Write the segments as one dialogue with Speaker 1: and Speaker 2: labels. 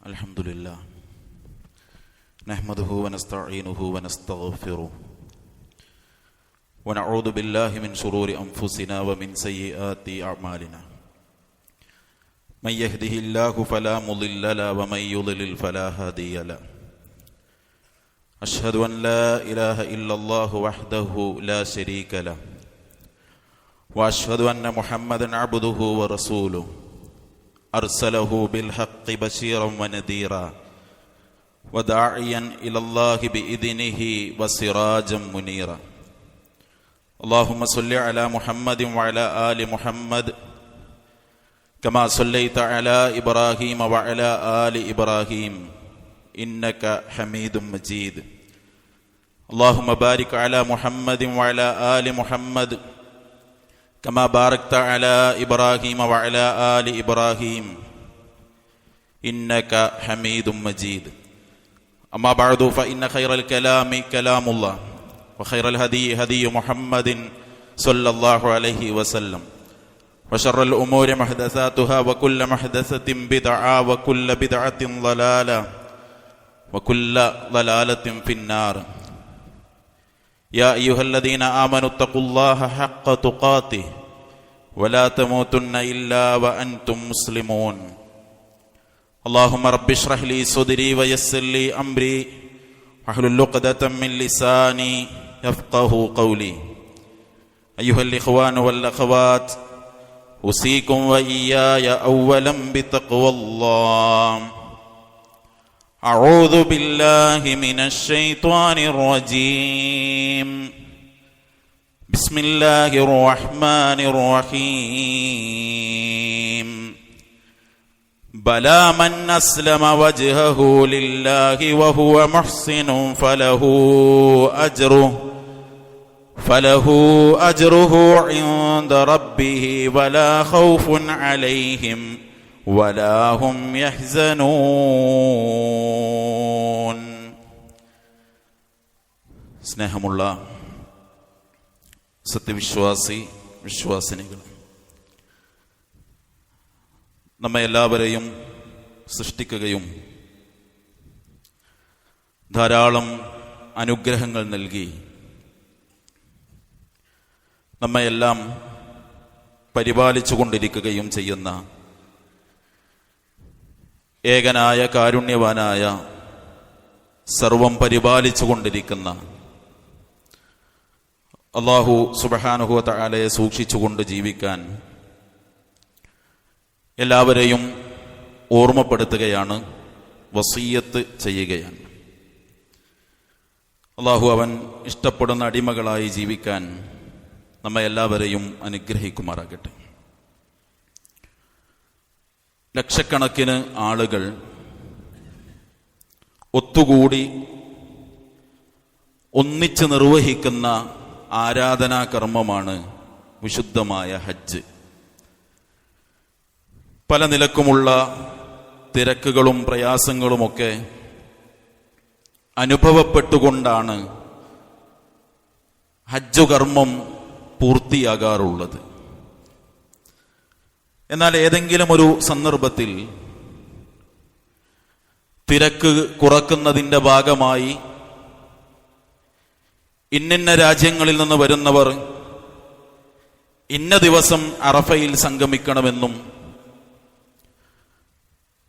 Speaker 1: അൽഹംദുലില്ലാഹ് നഹ്മദുഹു വനസ്തഈനുഹു വനസ്തഗ്ഫിറുഹു വനഊദു ബില്ലാഹി മിൻ ശുറൂരി അൻഫുസിനാ വമിൻ സയ്യിആതി അഅ്മാലിനാ മൻ യഹ്ദിഹില്ലാഹു ഫലാ മുളില്ല ലഹു വമൻ യുളിൽ ഫലാ ഹാദിയ ലഹു അഷ്ഹദു അൻ ലാ ഇലാഹ ഇല്ലല്ലാഹു വഹ്ദഹു ലാ ശരീക ലഹു വഅഷ്ഹദു അന്ന മുഹമ്മദൻ അബ്ദുഹു വറസൂലുഹു അർസലഹു ബിൽ ഹഖ്ഖി ബശീറൻ വനദീറാ വദാഇയൻ ഇലല്ലാഹി ബിഇദ്നിഹി വസിറാജൻ മുനീറാ. അല്ലാഹുമ്മ സ്വല്ലി അലാ മുഹമ്മദിൻ വഅലാ ആലി മുഹമ്മദ് കമാ സ്വല്ലൈത അലാ ഇബ്രാഹീമ വഅലാ ആലി ഇബ്രാഹീം ഇന്നക ഹമീദും മജീദ്. അല്ലാഹുമ്മ ബാരിക് അലാ മുഹമ്മദിൻ വഅലാ ആലി മുഹമ്മദ് കമാ ബാരക്ത അലാ ഇബ്രാഹീമ വഅലാ ആലി ഇബ്രാഹീം ഇന്നക ഹമീദും മജീദ്. അമ്മാ ബഅദു ഫഇന്ന ഖൈറൽ കലാമി കലാമുല്ലാഹ് വഖൈറൽ ഹദീ ഹദീ മുഹമ്മദിൻ സ്വല്ലല്ലാഹു അലൈഹി വസല്ലം വശർറൽ ഉമൂരി മുഹ്ദസാതുഹാ വകുല്ല മുഹ്ദസത്തിൻ ബിദ്അ വകുല്ല ബിദ്അത്തിൻ ളലാല വകുല്ല ളലാലത്തിൻ ഫിന്നാർ. യാ അയ്യുഹല്ലദീന ആമനു തഖുല്ലാഹ ഹഖ്ക തുഖാതിഹി വലാ തമൂതുന്ന ഇല്ലാ വഅൻതും മുസ്ലിമൂൻ. അല്ലാഹുമ്മ റബ്ബി ഇശ്റഹ് ലീ സദ്രി വയസ്സിർ ലീ അംരി വഹ്ലുൽ ഉഖ്ദതം മിൻ ലിസാനി യഫ്ഖഹു ഖൗലി. അയ്യുഹൽ ഇഖ്വാനു വൽ അഖവാത് ഉസീകും വഇയ്യായ അവ്വലൻ ബിതഖ്വല്ലാഹ്. أعوذ بالله من الشيطان الرجيم. بسم الله الرحمن الرحيم. بلى من أسلم وجهه لله وهو محسن فله أجره عند ربه ولا خوف عليهم ولا هم يحزنون. സ്നേഹമുള്ള വിശ്വാസിനികൾ, നമ്മെ എല്ലാവരെയും സൃഷ്ടിക്കുകയും ധാരാളം അനുഗ്രഹങ്ങൾ നൽകി നമ്മയെല്ലാം പരിപാലിച്ചു കൊണ്ടിരിക്കുകയും ചെയ്യുന്ന ഏകനായ കാരുണ്യവാനായ സർവം പരിപാലിച്ചു കൊണ്ടിരിക്കുന്ന അല്ലാഹു സുബ്ഹാനഹു വ തആലയെ സൂക്ഷിച്ചുകൊണ്ട് ജീവിക്കാൻ എല്ലാവരെയും ഓർമ്മപ്പെടുത്തുകയാണ്, വസിയ്യത്ത് ചെയ്യുകയാണ്. അല്ലാഹു അവൻ ഇഷ്ടപ്പെടുന്ന അടിമകളായി ജീവിക്കാൻ നമ്മെ എല്ലാവരെയും അനുഗ്രഹിക്കുമാറാകട്ടെ. ലക്ഷക്കണക്കിന് ആളുകൾ ഒത്തുകൂടി ഒന്നിച്ച് നിർവഹിക്കുന്ന ആരാധനാ കർമ്മമാണ് വിശുദ്ധമായ ഹജ്ജ്. പല നിലക്കുമുള്ള തിരക്കുകളും പ്രയാസങ്ങളുമൊക്കെ അനുഭവപ്പെട്ടുകൊണ്ടാണ് ഹജ്ജ് കർമ്മം പൂർത്തിയാകാറുള്ളത്. എന്നാൽ ഏതെങ്കിലും ഒരു സന്ദർഭത്തിൽ തിരക്ക് കുറക്കുന്നതിൻ്റെ ഭാഗമായി ഇന്നിന്ന രാജ്യങ്ങളിൽ നിന്ന് വരുന്നവർ ഇന്ന ദിവസം അറഫയിൽ സംഗമിക്കണമെന്നും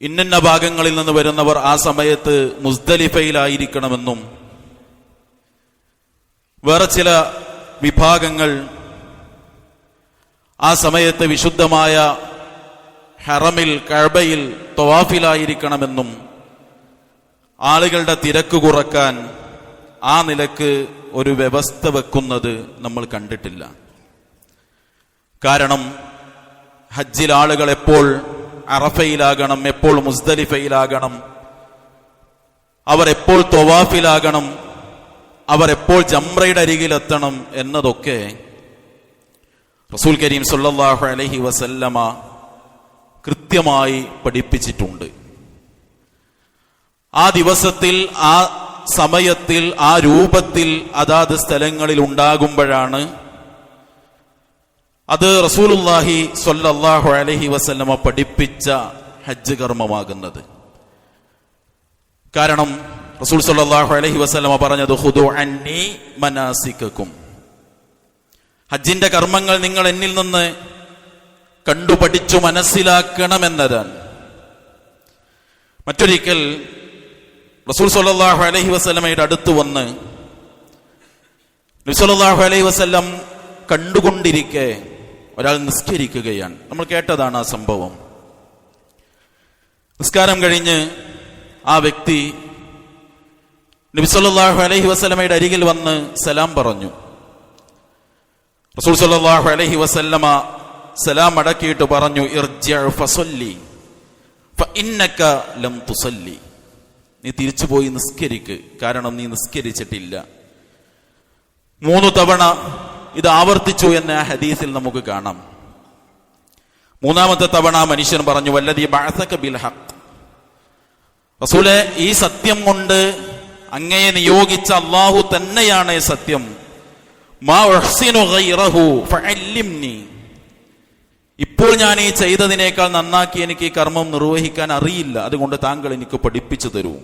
Speaker 1: ഇന്നിന്ന ഭാഗങ്ങളിൽ നിന്ന് വരുന്നവർ ആ സമയത്ത് മുസ്ദലിഫയിലായിരിക്കണമെന്നും വേറെ ചില വിഭാഗങ്ങൾ ആ സമയത്ത് വിശുദ്ധമായ ഹറമിൽ കഅബയിൽ തവാഫിലായിരിക്കണമെന്നും ആളുകളുടെ തിരക്ക് കുറക്കാൻ ആ നിലക്ക് ഒരു വ്യവസ്ഥ വെക്കുന്നത് നമ്മൾ കണ്ടിട്ടില്ല. കാരണം ഹജ്ജിൽ ആളുകൾ എപ്പോൾ അറഫയിലാകണം, എപ്പോൾ മുസ്ദലിഫയിലാകണം, അവർ എപ്പോൾ തവാഫിലാകണം, അവർ എപ്പോൾ ജംറയുടെ അരികിലെത്തണം എന്നതൊക്കെ റസൂൽ കരീം സല്ലല്ലാഹു അലൈഹി വസല്ലമ കൃത്യമായി പഠിപ്പിച്ചിട്ടുണ്ട്. ആ ദിവസത്തിൽ, ആ സമയത്തിൽ, ആ രൂപത്തിൽ അതാത് സ്ഥലങ്ങളിൽ ഉണ്ടാകുമ്പോഴാണ് അത് റസൂലുള്ളാഹി സ്വല്ലല്ലാഹു അലൈഹി വസല്ലമ പഠിപ്പിച്ച ഹജ്ജ് കർമ്മമാകുന്നത്. കാരണം റസൂൽ സല്ലല്ലാഹു അലൈഹി വസല്ലമ പറഞ്ഞത് ഖുദു അന്നി മനാസികക്കും, ഹജ്ജിന്റെ കർമ്മങ്ങൾ നിങ്ങൾ എന്നിൽ നിന്ന് കണ്ടുപഠിച്ചു മനസ്സിലാക്കണമെന്നതാണ്. മറ്റൊരിക്കൽ റസൂൽ സല്ലല്ലാഹു അലൈഹി വസല്ലമയുടെ അടുത്ത് വന്ന് നബി സല്ലല്ലാഹു അലൈഹി വസല്ലം കണ്ടുകൊണ്ടിരിക്കെ ഒരാൾ നിസ്കരിക്കുകയാണ്. നമ്മൾ കേട്ടതാണ് ആ സംഭവം. നിസ്കാരം കഴിഞ്ഞ് ആ വ്യക്തി നബി സല്ലല്ലാഹു അലൈഹി വസല്ലമയുടെ അരികിൽ വന്ന് സലാം പറഞ്ഞു. റസൂൽ സല്ലല്ലാഹു അലൈഹി വസല്ലമ സലാം അടക്കിയിട്ട് പറഞ്ഞു, ഇർജിഅ ഫസല്ലി ഫഇന്നക ലം തുസല്ലി, നീ തിരിച്ചുപോയി നിസ്കരിക്ക്, കാരണം നീ നിസ്കരിച്ചിട്ടില്ല. 3 തവണ ഇത് ആവർത്തിച്ചു എന്ന് ആ ഹദീസിൽ നമുക്ക് കാണാം. 3-ാമത്തെ തവണ മനുഷ്യൻ പറഞ്ഞു, വല്ലദീ ബഅസക ബിൽ ഹഖ്, റസൂലേ, ഈ സത്യം കൊണ്ട് അങ്ങയെ നിയോഗിച്ച അല്ലാഹു തന്നെയാണ് സത്യം. മാ ഉഹ്സിനു ഗൈറഹു ഫഅല്ലിംനി, ഇപ്പോൾ ഞാൻ ഈ ചെയ്തതിനേക്കാൾ നന്നാക്കി എനിക്ക് ഈ കർമ്മം നിർവഹിക്കാൻ അറിയില്ല, അതുകൊണ്ട് താങ്കൾ എനിക്ക് പഠിപ്പിച്ചു തരൂ.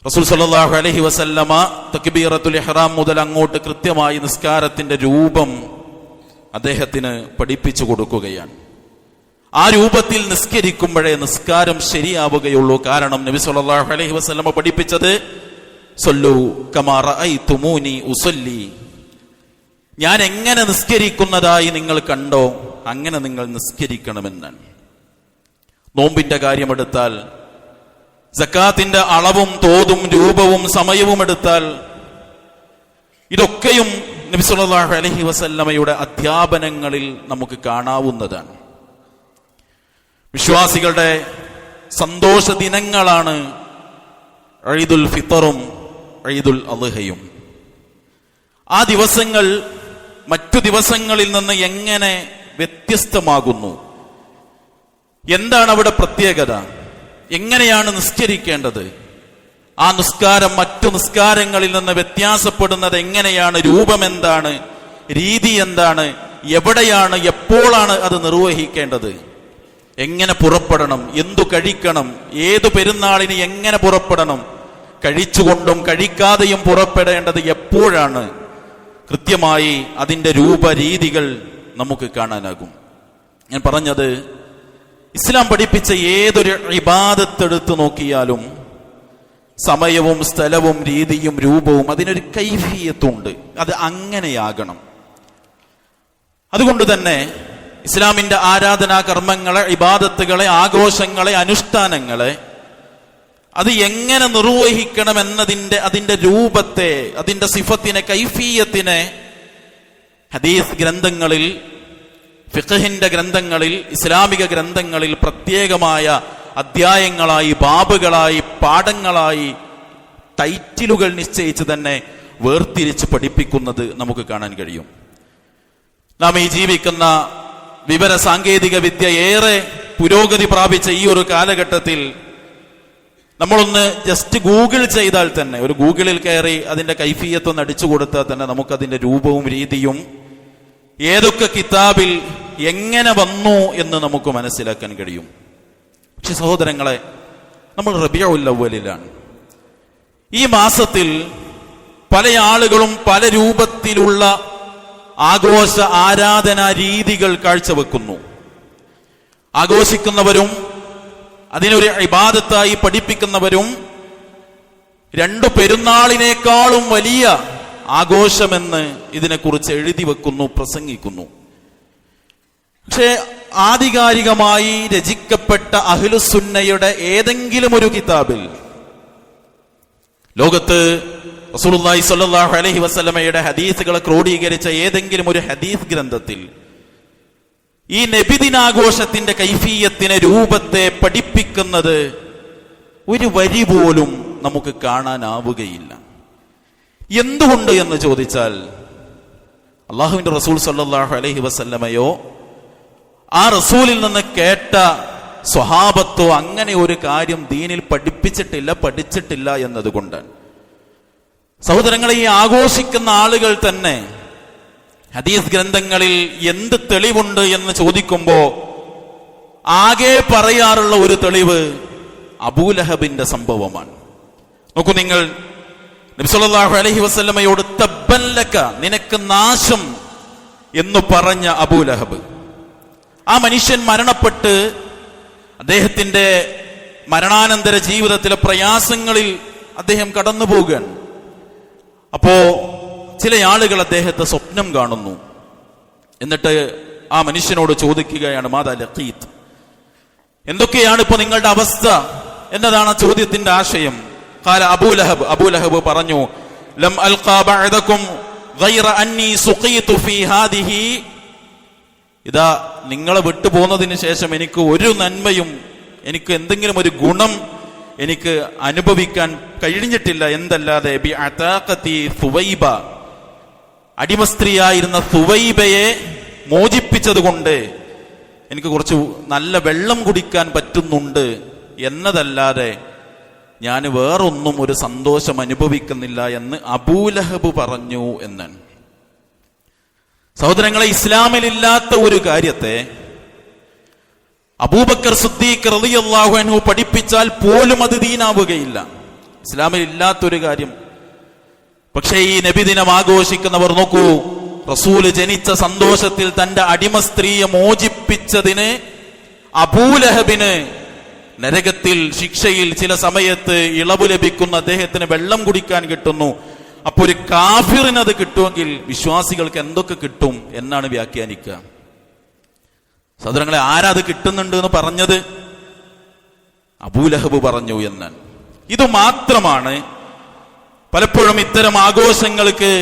Speaker 1: റസൂൽ സല്ലല്ലാഹു അലൈഹി വസല്ലമ തക്ബീറത്തുൽ ഇഹ്റാം മുതൽ അങ്ങോട്ട് കൃത്യമായി നിസ്കാരത്തിന്റെ രൂപം അദ്ദേഹത്തിന് പഠിപ്പിച്ചു കൊടുക്കുകയാണ്. ആ രൂപത്തിൽ നിസ്കരിക്കുമ്പോഴേ നിസ്കാരം ശരിയാവുകയുള്ളൂ. കാരണം നബി സല്ലല്ലാഹു അലൈഹി വസല്ലമ പഠിപ്പിച്ചത് സല്ലു കമാ റഅയ്തുമൂനി ഉസല്ലി, ഞാൻ എങ്ങനെ നിസ്കരിക്കുന്നതായി നിങ്ങൾ കണ്ടോ അങ്ങനെ നിങ്ങൾ നിസ്കരിക്കണമെന്നാണ്. നോമ്പിന്റെ കാര്യമെടുത്താൽ, സക്കാത്തിന്റെ അളവും തോതും രൂപവും സമയവും എടുത്താൽ, ഇതൊക്കെയും നബി സല്ലല്ലാഹു അലൈഹി വസല്ലമയുടെ അധ്യാപനങ്ങളിൽ നമുക്ക് കാണാവുന്നതാണ്. വിശ്വാസികളുടെ സന്തോഷ ദിനങ്ങളാണ് ഈദുൽ ഫിത്തറും ഈദുൽ അദ്ഹയും. ആ ദിവസങ്ങൾ മറ്റു ദിവസങ്ങളിൽ നിന്ന് എങ്ങനെ വ്യത്യസ്തമാകുന്നു? എന്താണ് അവിടെ പ്രത്യേകത? എങ്ങനെയാണ് നിസ്കരിക്കേണ്ടത്? ആ നിസ്കാരം മറ്റു നിസ്കാരങ്ങളിൽ നിന്ന് വ്യത്യാസപ്പെടുന്നത് എങ്ങനെയാണ്? രൂപം എന്താണ്? രീതി എന്താണ്? എവിടെയാണ്, എപ്പോഴാണ് അത് നിർവഹിക്കേണ്ടത്? എങ്ങനെ പുറപ്പെടണം? എന്തു കഴിക്കണം? ഏതു പെരുന്നാളിന് എങ്ങനെ പുറപ്പെടണം? കഴിച്ചുകൊണ്ടും കഴിക്കാതെയും പുറപ്പെടേണ്ടത് എപ്പോഴാണ്? കൃത്യമായി അതിൻ്റെ രൂപരീതികൾ നമുക്ക് കാണാനാകും. ഞാൻ പറഞ്ഞത്, ഇസ്ലാം പഠിപ്പിച്ച ഏതൊരു ഇബാദത്ത് എടുത്തു നോക്കിയാലും സമയവും സ്ഥലവും രീതിയും രൂപവും അതിനൊരു കൈഫിയത്തുണ്ട്. അത് അങ്ങനെയാകണം. അതുകൊണ്ട് തന്നെ ഇസ്ലാമിന്റെ ആരാധനാ കർമ്മങ്ങളെ, ഇബാദത്തുകളെ, ആഘോഷങ്ങളെ, അനുഷ്ഠാനങ്ങളെ അത് എങ്ങനെ നിർവഹിക്കണം എന്നതിൻ്റെ അതിൻ്റെ രൂപത്തെ, അതിൻ്റെ സിഫത്തിനെ, കൈഫിയത്തിനെ ഹദീസ് ഗ്രന്ഥങ്ങളിൽ, ഫിഖഹിന്റെ ഗ്രന്ഥങ്ങളിൽ, ഇസ്ലാമിക ഗ്രന്ഥങ്ങളിൽ പ്രത്യേകമായ അധ്യായങ്ങളായി, ബാബുകളായി, പാഠങ്ങളായി, ടൈറ്റിലുകൾ നിശ്ചയിച്ച് തന്നെ വേർതിരിച്ച് പഠിപ്പിക്കുന്നത് നമുക്ക് കാണാൻ കഴിയും. നാം ഈ ജീവിക്കുന്ന വിവര സാങ്കേതിക വിദ്യ ഏറെ പുരോഗതി പ്രാപിച്ച ഈ ഒരു കാലഘട്ടത്തിൽ നമ്മളൊന്ന് ജസ്റ്റ് ഗൂഗിൾ ചെയ്താൽ തന്നെ, ഒരു ഗൂഗിളിൽ കയറി അതിന്റെ കൈഫിയത്തൊന്ന് അടിച്ചു കൊടുത്താൽ തന്നെ നമുക്കതിന്റെ രൂപവും രീതിയും ഏതൊക്കെ കിതാബിൽ എങ്ങനെ വന്നു എന്ന് നമുക്ക് മനസ്സിലാക്കാൻ കഴിയും. പക്ഷെ സഹോദരങ്ങളെ, നമ്മൾ റബീഉൽ അവ്വലിലാണ്. ഈ മാസത്തിൽ പല ആളുകളും പല രൂപത്തിലുള്ള ആഘോഷ ആരാധനാ രീതികൾ കാഴ്ചവെക്കുന്നു. ആഘോഷിക്കുന്നവരും അതിനൊരു ഇബാദത്തായി പഠിപ്പിക്കുന്നവരും 2 പെരുന്നാളിനേക്കാളും വലിയ ആഘോഷമെന്ന് ഇതിനെക്കുറിച്ച് എഴുതി വെക്കുന്നു, പ്രസംഗിക്കുന്നു. പക്ഷേ ആധികാരികമായി രചിക്കപ്പെട്ട അഹ്ലുസുന്നയുടെ ഏതെങ്കിലും ഒരു കിതാബിൽ, ലോകത്ത് റസൂലുള്ളാഹി സ്വല്ലല്ലാഹു അലൈഹി വസല്ലമയുടെ ഹദീസുകളെ ക്രോഡീകരിച്ച ഏതെങ്കിലും ഒരു ഹദീസ് ഗ്രന്ഥത്തിൽ ഈ നബിദിനാഘോഷത്തിന്റെ കൈഫിയത്തിനെ, രൂപത്തെ പഠിപ്പിക്കുന്നത് ഒരു വരി പോലും നമുക്ക് കാണാനാവുകയില്ല. എന്തുകൊണ്ട് എന്ന് ചോദിച്ചാൽ, അള്ളാഹുവിന്റെ റസൂൽ സ്വല്ലല്ലാഹു അലൈഹി വസല്ലമയോ ആ റസൂലിൽ നിന്ന് കേട്ട സ്വഹാബത്തോ അങ്ങനെ ഒരു കാര്യം ദീനിൽ പഠിച്ചിട്ടില്ല എന്നതുകൊണ്ടാണ്. സഹോദരങ്ങളെ, ഈ ആഘോഷിക്കുന്ന ആളുകൾ തന്നെ ഹദീസ് ഗ്രന്ഥങ്ങളിൽ എന്ത് തെളിവുണ്ട് എന്ന് ചോദിക്കുമ്പോ ആകെ പറയാറുള്ള ഒരു തെളിവ്, അബൂലഹബിന്റെ സംഭവമാണ്. നോക്കൂ നിങ്ങൾ, നബി സല്ലല്ലാഹു അലൈഹി വസല്ലമയോട് തബ്ബൻ ലക, നിനക്ക് നാശം എന്ന് പറഞ്ഞ അബൂലഹബ്, ആ മനുഷ്യൻ മരണപ്പെട്ട് അദ്ദേഹത്തിന്റെ മരണാനന്തര ജീവിതത്തിലെ പ്രയാസങ്ങളിൽ അദ്ദേഹം കടന്നു പോവുകയാണ്. അപ്പോ ചില ആളുകൾ അദ്ദേഹത്തെ സ്വപ്നം കാണുന്നു. എന്നിട്ട് ആ മനുഷ്യനോട് ചോദിക്കുകയാണ്, മാദാ ലഖീത്, എന്തൊക്കെയാണ് ഇപ്പൊ നിങ്ങളുടെ അവസ്ഥ എന്നതാണ് ചോദ്യത്തിന്റെ ആശയം. ഖാല അബൂലഹബ് പറഞ്ഞു, ലം അൽഖാ ബഅദകും ഗൈറ അന്നി സുഖീതു ഫീ ഹാദിഹി, ഇതാ നിങ്ങളെ വിട്ടു പോകുന്നതിന് ശേഷം എനിക്ക് ഒരു നന്മയും, എനിക്ക് എന്തെങ്കിലും ഒരു ഗുണം എനിക്ക് അനുഭവിക്കാൻ കഴിഞ്ഞിട്ടില്ല. എന്തല്ലാതെ ബി അതാഖതി സുവൈബ, അടിമസ്ത്രീയായിരുന്ന സുവൈബയെ മോചിപ്പിച്ചത് കൊണ്ട് എനിക്ക് കുറച്ച് നല്ല വെള്ളം കുടിക്കാൻ പറ്റുന്നുണ്ട് എന്നതല്ലാതെ ഞാൻ വേറൊന്നും ഒരു സന്തോഷം അനുഭവിക്കുന്നില്ല എന്ന് അബൂലഹബ് പറഞ്ഞു എന്നാണ്. സഹോദരങ്ങളെ, ഇസ്ലാമിലില്ലാത്ത ഒരു കാര്യത്തെ അബൂബക്കർ സിദ്ദീഖ് റളിയല്ലാഹു അൻഹു പഠിപ്പിച്ചാൽ പോലും അത് ദീനാവുകയില്ല. ഇസ്ലാമിൽ ഇല്ലാത്തൊരു കാര്യം. പക്ഷേ ഈ നബിദിനം ആഘോഷിക്കുന്നവർ നോക്കൂ, റസൂല് ജനിച്ച സന്തോഷത്തിൽ തന്റെ അടിമ സ്ത്രീയെ മോചിപ്പിച്ചതിന് അബൂലഹബിന് നരകത്തിൽ ശിക്ഷയിൽ ചില സമയത്ത് ഇളവ് ലഭിക്കുന്ന അദ്ദേഹത്തിന് വെള്ളം കുടിക്കാൻ കിട്ടുന്നു. അപ്പൊ ഒരു കാഫിറിന് അത് കിട്ടുമെങ്കിൽ വിശ്വാസികൾക്ക് എന്തൊക്കെ കിട്ടും എന്നാണ് വ്യാഖ്യാനിക്കുക. സഹോദരങ്ങളെ, ആരാ അത് കിട്ടുന്നുണ്ട് എന്ന് പറഞ്ഞത്? അബൂലഹബ് പറഞ്ഞു എന്നാണ്. ഇത് മാത്രമാണ് പലപ്പോഴും ഇത്തരം ആഘോഷങ്ങൾക്ക്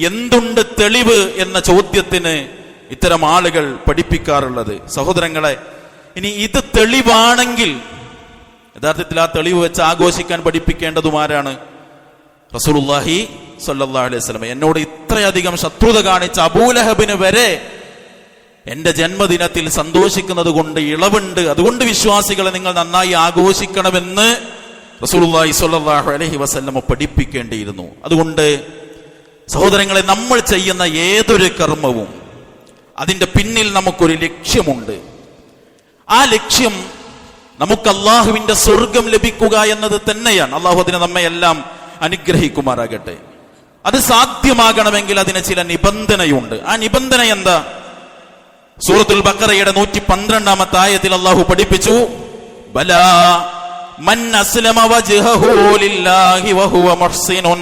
Speaker 1: എന്തുണ്ട് തെളിവ് എന്ന ചോദ്യത്തിന് ഇത്തരം ആളുകൾ പഠിപ്പിക്കാറുള്ളത്. സഹോദരങ്ങളെ, ഇനി ഇത് തെളിവാണെങ്കിൽ യഥാർത്ഥത്തിൽ ആ തെളിവ് വെച്ച് ആഘോഷിക്കാൻ പഠിപ്പിക്കേണ്ടതുമാരാണ്? റസൂലുള്ളാഹി സ്വല്ലല്ലാഹു അലൈഹി വസല്ലം. എന്നോട് ഇത്രയധികം ശത്രുത കാണിച്ച അബൂലഹബിന് വരെ എന്റെ ജന്മദിനത്തിൽ സന്തോഷിക്കുന്നത് കൊണ്ട് ഇളവുണ്ട്, അതുകൊണ്ട് വിശ്വാസികളെ നിങ്ങൾ നന്നായി ആഘോഷിക്കണമെന്ന് റസൂലുള്ളാഹി സ്വല്ലല്ലാഹു അലൈഹി വസല്ലം പഠിപ്പിക്കേണ്ടിയിരുന്നു. അതുകൊണ്ട് സഹോദരങ്ങളെ, നമ്മൾ ചെയ്യുന്ന ഏതൊരു കർമ്മവും അതിന്റെ പിന്നിൽ നമുക്കൊരു ലക്ഷ്യമുണ്ട്. ആ ലക്ഷ്യം നമുക്ക് അള്ളാഹുവിന്റെ സ്വർഗം ലഭിക്കുക എന്നത് തന്നെയാണ്. അള്ളാഹു അതിനെ നമ്മെ എല്ലാം അനുഗ്രഹിക്കുമാറാകട്ടെ. അത് സാധ്യമാകണമെങ്കിൽ അതിന് ചില നിബന്ധനയുണ്ട്. ആ നിബന്ധന എന്താ? സൂറത്തുൽ ബഖറയുടെ 112-ാമത്തെ ആയത്തിൽ അള്ളാഹു പഠിപ്പിച്ചു, ബലാ മൻ അസ്ലമ വജ്ഹഹു ലില്ലാഹി വഹുവ മുഹ്സിനുൻ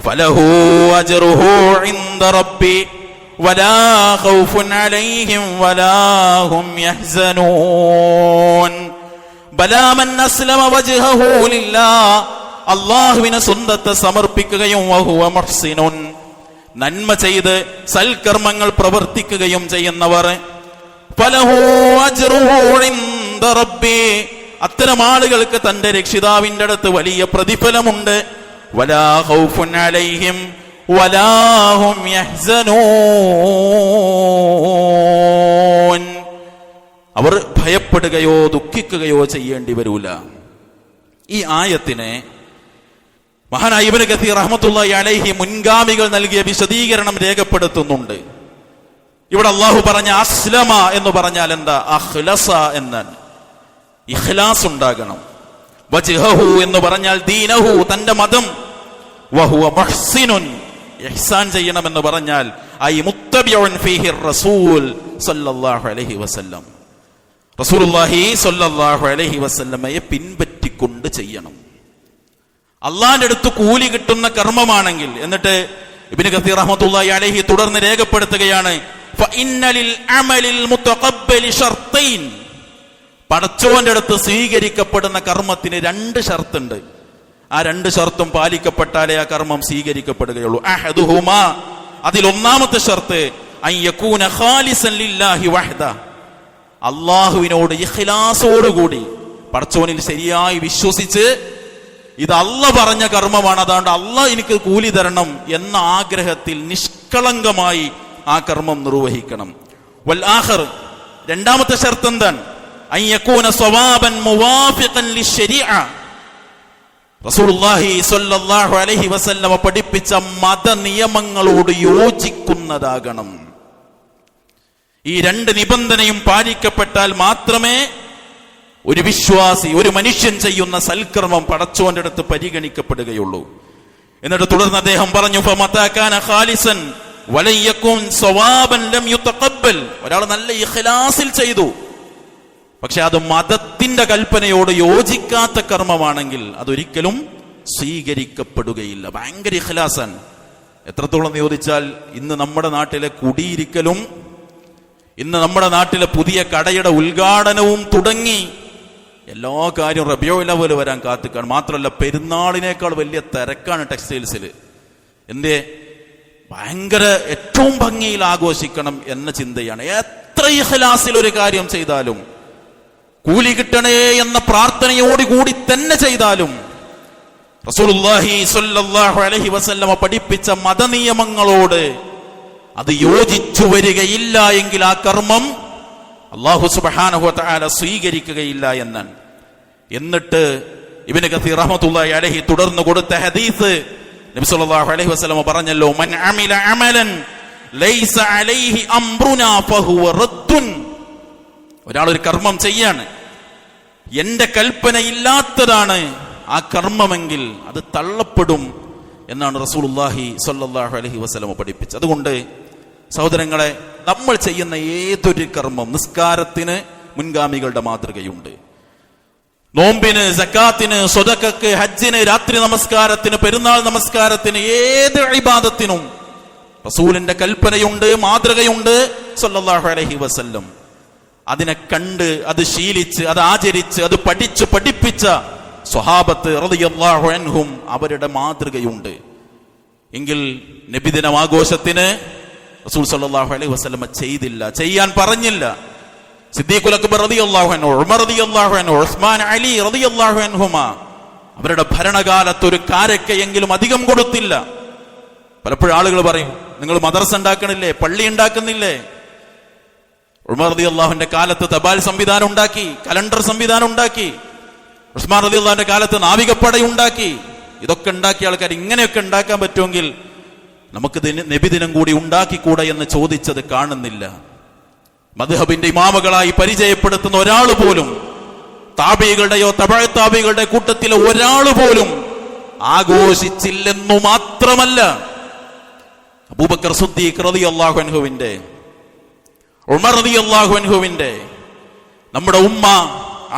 Speaker 1: ഫലഹു അജ്റുഹു ഇൻദ റബ്ബി വലാ ഖൗഫുൻ അലൈഹിം വലാ ഹും യഹ്സനൂൻ. ബലാ മൻ അസ്ലമ വജ്ഹഹു ലില്ലാഹ്, അല്ലാഹുവിനെ സ്വന്തത്തെ സമർപ്പിക്കുകയും വഹുവ മുഹ്സിനുൻ, നന്മ ചെയ്ത് സൽക്കർമ്മങ്ങൾ പ്രവർത്തിക്കുകയും ചെയ്യുന്നവർ, ഫലഹു അജ്റുഹു ഇൻദ റബ്ബി, അത്തരം ആളുകൾക്ക് തന്റെ രക്ഷിതാവിന്റെ അടുത്ത് വലിയ പ്രതിഫലമുണ്ട്. വലാ ഖൗഫുൻ അലൈഹിം വലാ ഹും യഹ്സനൂൻ, അവർ ഭയപ്പെടുകയോ ദുഃഖിക്കുകയോ ചെയ്യേണ്ടി വരൂല. ഈ ആയത്തിനെ മഹാനായ ഇബ്നു കസീർ റഹ്മത്തുള്ളാഹി അലൈഹി മുൻഗാമികൾ നൽകിയ വിശദീകരണം രേഖപ്പെടുത്തുന്നുണ്ട്. ഇവിടെ അള്ളാഹു പറഞ്ഞ അസ്ലമ എന്ന് പറഞ്ഞാൽ എന്താ? അഖ്ലസ എന്നാണ്. ഇഖ്ലാസ് ഉണ്ടാകണം. വജ്ഹഹു എന്ന് പറഞ്ഞാൽ ദീനഹു, തന്റെ മതം. വഹുവ മുഹ്സിനുൻ, ഇഹ്സാൻ ചെയ്യണം എന്ന് പറഞ്ഞാൽ ഐ മുത്തബിഉൻ ഫീഹി റസൂൽ സല്ലല്ലാഹു അലൈഹി വസല്ലം, റസൂലുള്ളാഹി സല്ലല്ലാഹു അലൈഹി വസല്ലമയെ പിൻപറ്റിക്കൊണ്ട് ചെയ്യണം. അള്ളാന്റെ അടുത്ത് കൂലി കിട്ടുന്ന കർമ്മമാണെങ്കിൽ. എന്നിട്ട് ഇബ്നു കസീർ റഹ്മത്തുള്ളാഹി അലൈഹി തുടർന്ന് രേഖപ്പെടുത്തുകയാണ്, ഫഇന്ന ലിൽ അമലിൽ മുതഖബ്ബലി ശർത്തൈൻ, പടച്ചോന്റെ അടുത്ത് സ്വീകരിക്കപ്പെടുന്ന കർമ്മത്തിന് 2 ഷർത്തുണ്ട്. ആ 2 ഷർത്തും പാലിക്കപ്പെട്ടാലേ ആ കർമ്മം സ്വീകരിക്കപ്പെടുകയുള്ളൂ. അഹദുഹുമാ, അതിൽ ഒന്നാമത്തെ ഷർത്ത് അൻ യകൂന ഖാലിസൻ ലില്ലാഹി വഹദ, അല്ലാഹുവിനോട് ഇഖ്ലാസോടുകൂടി പടച്ചോനിൽ ശരിയായി വിശ്വസിച്ച് ഇത് അല്ല പറഞ്ഞ കർമ്മമാണ്, അതുകൊണ്ട് അല്ല എനിക്ക് കൂലി തരണം എന്ന ആഗ്രഹത്തിൽ നിഷ്കളങ്കമായി ആ കർമ്മം നിർവഹിക്കണം. വൽ ആഖിർ, രണ്ടാമത്തെ ഷർത്ത് എന്താണ്? അൻ യകൂന സ്വവാബൻ മുവാഫിഖൻ ലിശ്ശരീഅ, റസൂലുള്ളാഹി സ്വല്ലല്ലാഹു അലൈഹി വസല്ലമ പഠിപ്പിച്ച മത നിയമങ്ങളോട് യോജിക്കുന്നതാകണം. ഈ 2 നിബന്ധനയും പാലിക്കപ്പെട്ടാൽ മാത്രമേ ഒരു വിശ്വാസി, ഒരു മനുഷ്യൻ ചെയ്യുന്ന സൽക്കർമ്മം പടച്ചോന്റെ അടുത്ത് പരിഗണിക്കപ്പെടുകയുള്ളൂ. എന്നിട്ട് തുടർന്ന് അദ്ദേഹം പറഞ്ഞു, ഫമതാ കാന ഖാലിസൻ വലൻ യകുൻ സവാബൻ ലം യുതഖബ്ബൽ. ഒരാൾ നല്ല ഇഖ്ലാസിൽ ചെയ്തു, പക്ഷെ അത് മതത്തിന്റെ കൽപ്പനയോട് യോജിക്കാത്ത കർമ്മമാണെങ്കിൽ അതൊരിക്കലും സ്വീകരിക്കപ്പെടുകയില്ല. ഭയങ്കര ഇഖ്ലാസാൻ. എത്രത്തോളം ചോദിച്ചാൽ ഇന്ന് നമ്മുടെ നാട്ടിലെ കുടിയിരിക്കലും, ഇന്ന് നമ്മുടെ നാട്ടിലെ പുതിയ കടയുടെ ഉദ്ഘാടനവും തുടങ്ങി എല്ലാ കാര്യവും റബീഉൽ അവ്വൽ വരാൻ കാത്തുക്കാണ്. മാത്രമല്ല പെരുന്നാളിനേക്കാൾ വലിയ തിരക്കാണ് ടെക്സ്റ്റൈൽസിൽ. എന്തേ? ഭയങ്കര ഏറ്റവും ഭംഗിയിൽ ആഘോഷിക്കണം എന്ന ചിന്തയാണ്. എത്ര ഇഖ്ലാസിൽ ഒരു കാര്യം ചെയ്താലും, കൂലി കിട്ടണേ എന്ന പ്രാർത്ഥനയോടുകൂടി തന്നെ ചെയ്താലും, റസൂലുള്ളാഹി സ്വല്ലല്ലാഹു അലൈഹി വസല്ലമ പഠിപ്പിച്ച മതനിയമങ്ങളോട് അത് യോജിച്ചു വരികയില്ല എങ്കിൽ ആ കർമ്മം അല്ലാഹു സുബ്ഹാനഹു വ തആല സ്വീകരിക്കുകയില്ല എന്നാണ്. എന്നിട്ട് ഇബ്നു കസീർ റഹ്മത്തുള്ളാഹി അലൈഹി തുടർന്ന് കൊടുത്ത ഹദീസ് നബി സല്ലല്ലാഹു അലൈഹി വസല്ലമ പറഞ്ഞല്ലോ, മൻ അമില അമലൻ ലൈസ അലൈഹി അംറുനാ ഫഹുവ റദ്ദുൻ. ഒരാൾ ഒരു കർമ്മം ചെയ്യാണ്, എന്റെ കൽപ്പന ഇല്ലാത്തതാണ് ആ കർമ്മമെങ്കിൽ അത് തള്ളപ്പെടും എന്നാണ് റസൂലുള്ളാഹി സ്വല്ലല്ലാഹു അലൈഹി വസല്ലമ പഠിപ്പിച്ചത്. അതുകൊണ്ട് സഹോദരങ്ങളെ, നമ്മൾ ചെയ്യുന്ന ഏതൊരു കർമ്മം, നിസ്കാരത്തിന് മുൻഗാമികളുടെ മാതൃകയുണ്ട്, നോമ്പിന്, സക്കാത്തിന്, സ്വതക്കക്ക്, ഹജ്ജിന്, രാത്രി നമസ്കാരത്തിന്, പെരുന്നാൾ നമസ്കാരത്തിന്, ഏത് ഇബാദത്തിനും റസൂലിന്റെ കൽപ്പനയുണ്ട്, മാതൃകയുണ്ട് സ്വല്ലല്ലാഹു അലൈഹി വസല്ലം. അതിനെ കണ്ട്, അത് ശീലിച്ച്, അത് ആചരിച്ച്, അത് പഠിച്ച് പഠിപ്പിച്ച സ്വഹാബത്ത് റളിയല്ലാഹു അൻഹും അവരുടെ മാതൃകയുണ്ട്. എങ്കിൽ നബിദിനം ആഘോഷത്തിന് റസൂൽ സല്ലല്ലാഹു അലൈഹി വസല്ലം ചെയ്തില്ല, ചെയ്യാൻ പറഞ്ഞില്ല. സിദ്ദീഖുൽ അക്ബർ റളിയല്ലാഹു അൻഹു, ഉമർ റളിയല്ലാഹു അൻഹു, ഉസ്മാൻ, അലി റളിയല്ലാഹു അൻഹുമാ അവരുടെ ഭരണകാലത്ത് ഒരു കാരക്കയെങ്കിലും അധികം കൊടുത്തില്ല. പലപ്പോഴും ആളുകൾ പറയും, നിങ്ങൾ മദ്രസ ഉണ്ടാക്കണില്ലേ, പള്ളി ഉണ്ടാക്കുന്നില്ലേ? ഉമർ റളിയല്ലാഹുവിന്റെ കാലത്ത് തപാൽ സംവിധാനം ഉണ്ടാക്കി, കലണ്ടർ സംവിധാനം ഉണ്ടാക്കി. ഉസ്മാൻ റളിയല്ലാഹുവിന്റെ കാലത്ത് നാവികപ്പട ഉണ്ടാക്കി. ഇതൊക്കെ ഉണ്ടാക്കിയ ആൾക്കാർ ഇങ്ങനെയൊക്കെ ഉണ്ടാക്കാൻ പറ്റുമെങ്കിൽ നമുക്ക് നബിദിനം കൂടി ഉണ്ടാക്കിക്കൂടെ എന്ന് ചോദിച്ചത് കാണുന്നില്ല. മദ്ഹബിന്റെ ഇമാമുകളായി പരിചയപ്പെടുത്തുന്ന ഒരാൾ പോലും, താബികളുടെയോ തബഅ താബികളുടെ കൂട്ടത്തിലെ ഒരാൾ പോലും ആഘോഷിച്ചില്ലെന്നു മാത്രമല്ല, അബൂബക്കർ സിദ്ദീഖ് റളിയല്ലാഹു അൻഹുവിന്റെ, ഉമർ റളിയല്ലാഹു അൻഹുവിന്റെ, നമ്മുടെ ഉമ്മ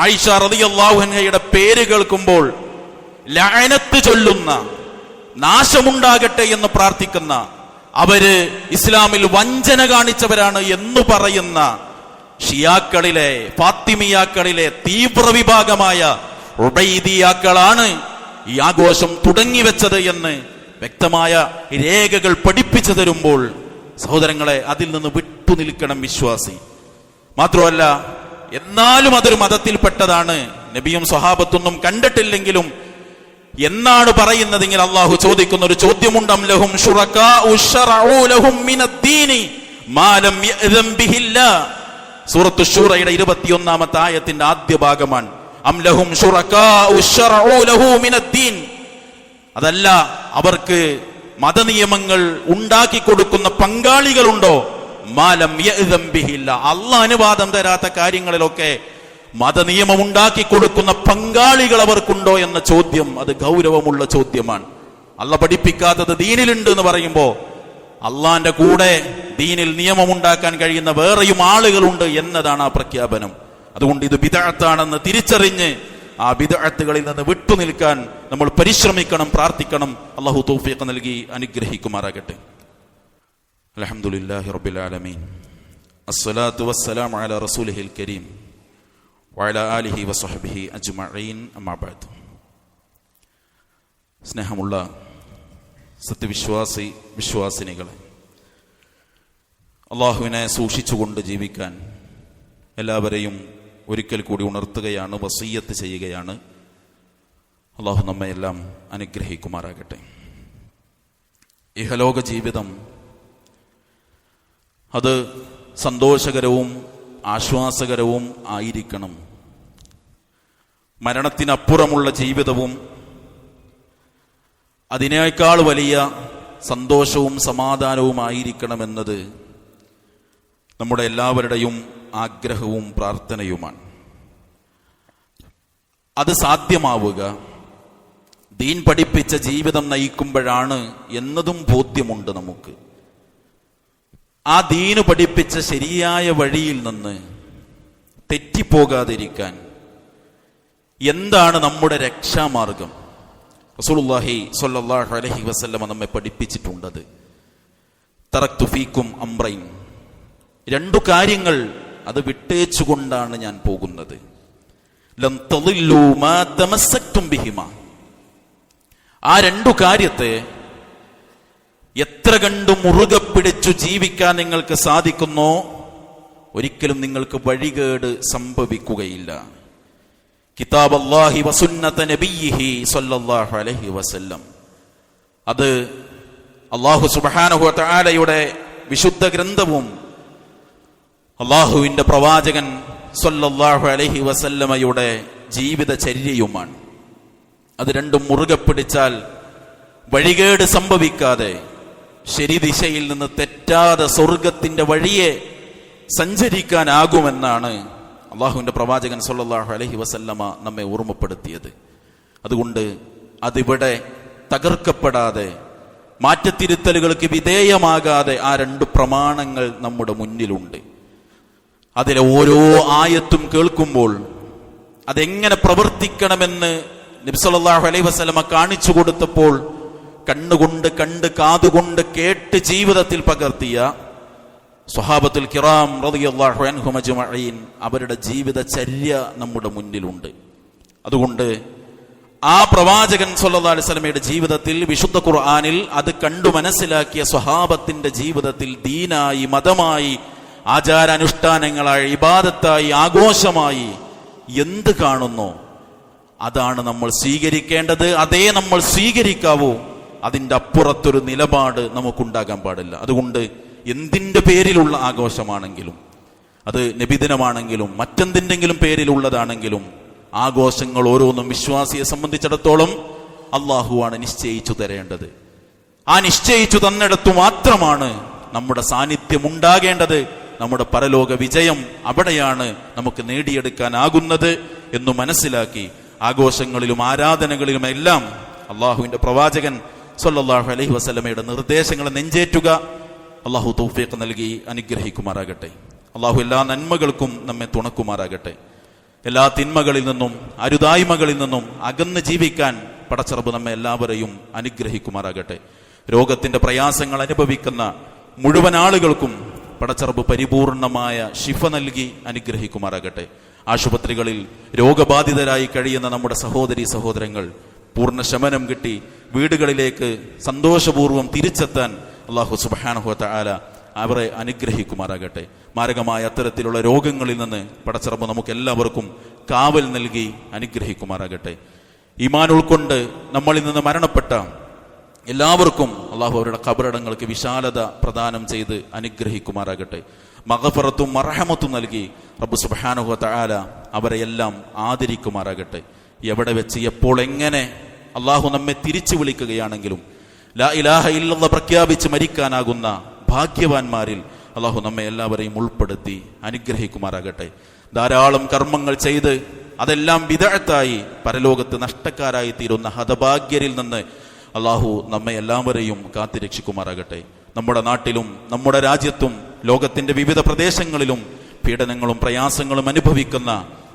Speaker 1: ആയിഷ റളിയല്ലാഹു അൻഹയുടെ പേര് കേൾക്കുമ്പോൾ ലഅനത്ത് ചൊല്ലുന്ന, നാശമുണ്ടാകട്ടെ എന്ന് പ്രാർത്ഥിക്കുന്ന, അവര് ഇസ്ലാമിൽ വഞ്ചന കാണിച്ചവരാണ് എന്ന് പറയുന്ന ഷിയാക്കളിലെ, ഫാത്തിമിയാക്കളിലെ തീവ്ര വിഭാഗമായ ഉബൈദിയാക്കളാണ് ഈ ആഘോഷം തുടങ്ങിവെച്ചത് എന്ന് വ്യക്തമായ രേഖകൾ പഠിപ്പിച്ചു തരുമ്പോൾ സഹോദരങ്ങളെ, അതിൽ നിന്ന് വിട്ടുനിൽക്കണം വിശ്വാസി. മാത്രമല്ല, എന്നാലും അതൊരു മതത്തിൽപ്പെട്ടതാണ്, നബിയും സ്വഹാബത്തൊന്നും കണ്ടിട്ടില്ലെങ്കിലും എന്നാണ് പറയുന്നതെങ്കിൽ അള്ളാഹു ചോദിക്കുന്ന ഒരു ചോദ്യമുണ്ട്, അം ലഹും ശുറകാഉ ശറഉ ലഹും മിനദ്ദീനി മാ ലം യഅ്ദൻ ബിഹില്ലാഹ്. സൂറത്തു ശൂറയുടെ 21-ാമത്തെ ആയത്തിന്റെ ആദ്യ ഭാഗമാണ്. അം ലഹും ശുറകാഉ ശറഉ ലഹു മിനദ്ദീൻ. അതല്ല, അവർക്ക് മതനിയമങ്ങൾ ഉണ്ടാക്കി കൊടുക്കുന്ന പങ്കാളികളുണ്ടോ? മാ ലം യഅ്ദൻ ബിഹില്ലാഹ്. അല്ലാഹ് അനുവാദം തരാത്ത കാര്യങ്ങളിലൊക്കെ മതനിയമം ഉണ്ടാക്കി കൊടുക്കുന്ന പങ്കാളികൾ അവർക്കുണ്ടോ എന്ന ചോദ്യം, അത് ഗൗരവമുള്ള ചോദ്യമാണ്. അള്ളാഹ് പഠിപ്പിക്കാത്തത് ദീനിലുണ്ട് എന്ന് പറയുമ്പോ അള്ളാന്റെ കൂടെ ദീനിൽ നിയമം ഉണ്ടാക്കാൻ കഴിയുന്ന വേറെയും ആളുകളുണ്ട് എന്നതാണ് ആ പ്രഖ്യാപനം. അതുകൊണ്ട് ഇത് ബിദ്അത്താണെന്ന് തിരിച്ചറിഞ്ഞ് ആ ബിദ്അത്തുകളിൽ നിന്ന് വിട്ടുനിൽക്കാൻ നമ്മൾ പരിശ്രമിക്കണം, പ്രാർത്ഥിക്കണം. അള്ളാഹു തൗഫീഖ് നൽകി അനുഗ്രഹിക്കുമാറാകട്ടെ. അൽഹംദുലില്ലാഹി റബ്ബിൽ ആലമീൻ, അസ്സലാത്തു വസ്സലാമു അലാ റസൂലിഹിൽ കരീം വഅലാ ആലിഹി വസഹ്ബിഹി അജ്മഈൻ, അമ്മാ ബഅദ്. സ്നേഹമുള്ള സത്യവിശ്വാസി വിശ്വാസിനികളെ, അള്ളാഹുവിനെ സൂക്ഷിച്ചുകൊണ്ട് ജീവിക്കാൻ എല്ലാവരെയും ഒരിക്കൽ കൂടി ഉണർത്തുകയാണ്, വസിയ്യത്ത് ചെയ്യുകയാണ്. അള്ളാഹു നമ്മയെല്ലാം അനുഗ്രഹിക്കുമാറാകട്ടെ. ഇഹലോക ജീവിതം അത് സന്തോഷകരവും ആശ്വാസകരവും ആയിരിക്കണം. മരണത്തിനപ്പുറമുള്ള ജീവിതവും അതിനേക്കാൾ വലിയ സന്തോഷവും സമാധാനവുമായിരിക്കണമെന്നത് നമ്മുടെ എല്ലാവരുടെയും ആഗ്രഹവും പ്രാർത്ഥനയുമാണ്. അത് സാധ്യമാവുക ദീൻ പഠിപ്പിച്ച ജീവിതം നയിക്കുമ്പോഴാണ് എന്നതും ബോധ്യമുണ്ട് നമുക്ക്. ആ ദീന് പഠിപ്പിച്ച ശരിയായ വഴിയിൽ നിന്ന് തെറ്റിപ്പോകാതിരിക്കാൻ എന്താണ് നമ്മുടെ രക്ഷാമാർഗം? റസൂലുള്ളാഹി സ്വല്ലല്ലാഹു അലൈഹി വസല്ലമ നമ്മെ പഠിപ്പിച്ചിട്ടുണ്ടത്. തറക്തു ഫീക്കും അംറൈൻ, 2 കാര്യങ്ങൾ അത് വിട്ടേച്ചുകൊണ്ടാണ് ഞാൻ പോകുന്നത്. ലം തളില്ലു മാ തമസ്സക്തും ബിഹിമാ, ആ 2 കാര്യത്തെ എത്ര കണ്ടു മുറുകെ പിടിച്ചു ജീവിക്കാൻ നിങ്ങൾക്ക് സാധിക്കുന്നോ ഒരിക്കലും നിങ്ങൾക്ക് വഴികേട് സംഭവിക്കുകയില്ല. കിതാബ് അല്ലാഹി വസുന്നത നബിയിഹി സ്വല്ലല്ലാഹു അലൈഹി വസല്ലം, അത് അല്ലാഹു സുബ്ഹാനഹു വ തആലയുടെ വിശുദ്ധ ഗ്രന്ഥവും അല്ലാഹുവിന്റെ പ്രവാചകൻ സ്വല്ലല്ലാഹു അലൈഹി വസല്ലമയുടെ ജീവിതചര്യയുമാണ്. അത് രണ്ടും മുറുകെ പിടിച്ചാൽ വഴികേട് സംഭവിക്കാതെ ശരി ദിശയിൽ നിന്ന് തെറ്റാതെ സ്വർഗത്തിന്റെ വഴിയെ സഞ്ചരിക്കാനാകുമെന്നാണ് അള്ളാഹുവിന്റെ പ്രവാചകൻ സ്വല്ലല്ലാഹു അലൈഹി വസല്ലമ നമ്മെ ഓർമ്മപ്പെടുത്തിയത്. അതുകൊണ്ട് അതിവിടെ തകർക്കപ്പെടാതെ മാറ്റത്തിരുത്തലുകൾക്ക് വിധേയമാകാതെ ആ 2 പ്രമാണങ്ങൾ നമ്മുടെ മുന്നിലുണ്ട്. അതിലെ ഓരോ ആയത്തും കേൾക്കുമ്പോൾ അതെങ്ങനെ പ്രവർത്തിക്കണമെന്ന് നബി സല്ലല്ലാഹു അലൈഹി വസല്ലമ കാണിച്ചു കൊടുത്തപ്പോൾ കണ്ണുകൊണ്ട് കണ്ട് കാതുകൊണ്ട് കേട്ട് ജീവിതത്തിൽ പകർത്തിയ സ്വഹാബത്തുൽ കിറാം റളിയല്ലാഹു അൻഹും അജ്മഈൻ അവരുടെ ജീവിതചര്യ നമ്മുടെ മുന്നിലുണ്ട്. അതുകൊണ്ട് ആ പ്രവാചകൻ സ്വല്ലല്ലാഹു അലൈഹി വസല്ലമയുടെ ജീവിതത്തിൽ വിശുദ്ധ ഖുർആനിൽ അത് കണ്ടു മനസ്സിലാക്കിയ സ്വഹാബത്തിന്റെ ജീവിതത്തിൽ ദീനായി, മതമായി, ആചാരാനുഷ്ഠാനങ്ങളായി, ഇബാദത്തായി, ആഘോഷമായി എന്ത് കാണുന്നോ അതാണ് നമ്മൾ സ്വീകരിക്കേണ്ടത്. അതേ നമ്മൾ സ്വീകരിക്കാവൂ. അതിൻ്റെ അപ്പുറത്തൊരു നിലപാട് നമുക്കുണ്ടാകാൻ പാടില്ല. അതുകൊണ്ട് എന്തിൻ്റെ പേരിലുള്ള ആഘോഷമാണെങ്കിലും, അത് നബിദിനമാണെങ്കിലും മറ്റെന്തിൻ്റെങ്കിലും പേരിലുള്ളതാണെങ്കിലും, ആഘോഷങ്ങൾ ഓരോന്നും വിശ്വാസിയെ സംബന്ധിച്ചിടത്തോളം അള്ളാഹുവാണ് നിശ്ചയിച്ചു തരേണ്ടത്. ആ നിശ്ചയിച്ചു തന്നിടത്തു മാത്രമാണ് നമ്മുടെ സാന്നിധ്യം ഉണ്ടാകേണ്ടത്. നമ്മുടെ പരലോക വിജയം അവിടെയാണ് നമുക്ക് നേടിയെടുക്കാനാകുന്നത് എന്ന് മനസ്സിലാക്കി ആഘോഷങ്ങളിലും ആരാധനകളിലും എല്ലാം അള്ളാഹുവിന്റെ പ്രവാചകൻ സ്വല്ലല്ലാഹു അലൈഹി വസല്ലമയുടെ നിർദ്ദേശങ്ങളെ നെഞ്ചേറ്റുക. അള്ളാഹു തൗഫീഖ് നൽകി അനുഗ്രഹിക്കുമാറാകട്ടെ. അള്ളാഹു എല്ലാ നന്മകൾക്കും നമ്മെ തുണക്കുമാറാകട്ടെ. എല്ലാ തിന്മകളിൽ നിന്നും അരുതായ്മകളിൽ നിന്നും അകന്ന് ജീവിക്കാൻ പടച്ചറബ് നമ്മെ എല്ലാവരെയും അനുഗ്രഹിക്കുമാറാകട്ടെ. രോഗത്തിന്റെ പ്രയാസങ്ങൾ അനുഭവിക്കുന്ന മുഴുവൻ ആളുകൾക്കും പടച്ചറബ് പരിപൂർണമായ ശിഫ നൽകി അനുഗ്രഹിക്കുമാറാകട്ടെ. ആശുപത്രികളിൽ രോഗബാധിതരായി കഴിയുന്ന നമ്മുടെ സഹോദരീ സഹോദരങ്ങൾ പൂർണ്ണ ശമനം കിട്ടി വീടുകളിലേക്ക് സന്തോഷപൂർവ്വം തിരിച്ചെത്താൻ അല്ലാഹു സുബ്ഹാനഹു വ തആല അവരെ അനുഗ്രഹിക്കുമാറാകട്ടെ. മാരകമായ അത്തരത്തിലുള്ള രോഗങ്ങളിൽ നിന്ന് പടച്ചറബ് നമുക്ക് എല്ലാവർക്കും കാവൽ നൽകി അനുഗ്രഹിക്കുമാറാകട്ടെ. ഈമാൻ ഉൾക്കൊണ്ട് നമ്മളിൽ നിന്ന് മരണപ്പെട്ട എല്ലാവർക്കും അള്ളാഹു അവരുടെ ഖബറിടങ്ങൾക്ക് വിശാലത പ്രദാനം ചെയ്ത് അനുഗ്രഹിക്കുമാറാകട്ടെ. മഗ്ഫിറത്തും മർഹമത്തും നൽകി റബ്ബ് സുബ്ഹാനഹു വ തആല അവരെ എല്ലാം ആദരിക്കുമാറാകട്ടെ. എവിടെ വെച്ച് എപ്പോൾ എങ്ങനെ അള്ളാഹു നമ്മെ തിരിച്ചു വിളിക്കുകയാണെങ്കിലും ലാ ഇലാഹ ഇല്ലല്ലാഹ് പ്രഖ്യാപിച്ച് മരിക്കാനാകുന്ന ഭാഗ്യവാന്മാരിൽ അള്ളാഹു നമ്മെ എല്ലാവരെയും ഉൾപ്പെടുത്തി അനുഗ്രഹിക്കുമാറാകട്ടെ. ധാരാളം കർമ്മങ്ങൾ ചെയ്ത് അതെല്ലാം ബിദ്അത്തായി പരലോകത്ത് നഷ്ടക്കാരായി തീരുന്ന ഹതഭാഗ്യരിൽ നിന്ന് അള്ളാഹു നമ്മെ എല്ലാവരെയും കാത്തുരക്ഷിക്കുമാറാകട്ടെ. നമ്മുടെ നാട്ടിലും നമ്മുടെ രാജ്യത്തും ലോകത്തിന്റെ വിവിധ പ്രദേശങ്ങളിലും പീഡനങ്ങളും പ്രയാസങ്ങളും അനുഭവിക്കുന്ന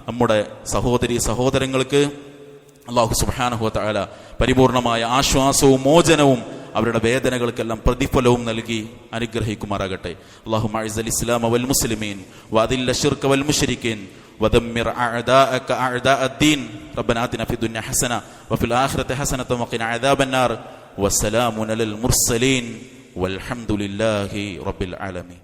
Speaker 1: നമ്മുടെ സഹോദരീ സഹോദരങ്ങൾക്ക് അല്ലാഹു സുബ്ഹാനഹു വ തആല പരിപൂർണമായ ആശ്വാസവും മോചനവും അവരുടെ വേദനകൾക്കെല്ലാം പ്രതിഫലവും നൽകി അനുഗ്രഹിക്കുമാറാകട്ടെ. അല്ലാഹുമ്മ അഇസ്സൽ ഇസ്ലാമ വൽ മുസ്ലിമീൻ വഅദില്ല ശിർക വൽ മുശ്രിക്കീൻ വദമ്മിർ അഅദാഅക അഅദാഅദ്ദീൻ റബ്ബനാ ആതിനാ ഫിദ്ദുനിയ ഹസന വഫിൽ ആഖിറതി ഹസനത വഖിനാ അദാബന്നാർ വസ്സലാമു അലൽ മുർസലീൻ വൽഹംദുലില്ലാഹി റബ്ബിൽ ആലമീൻ.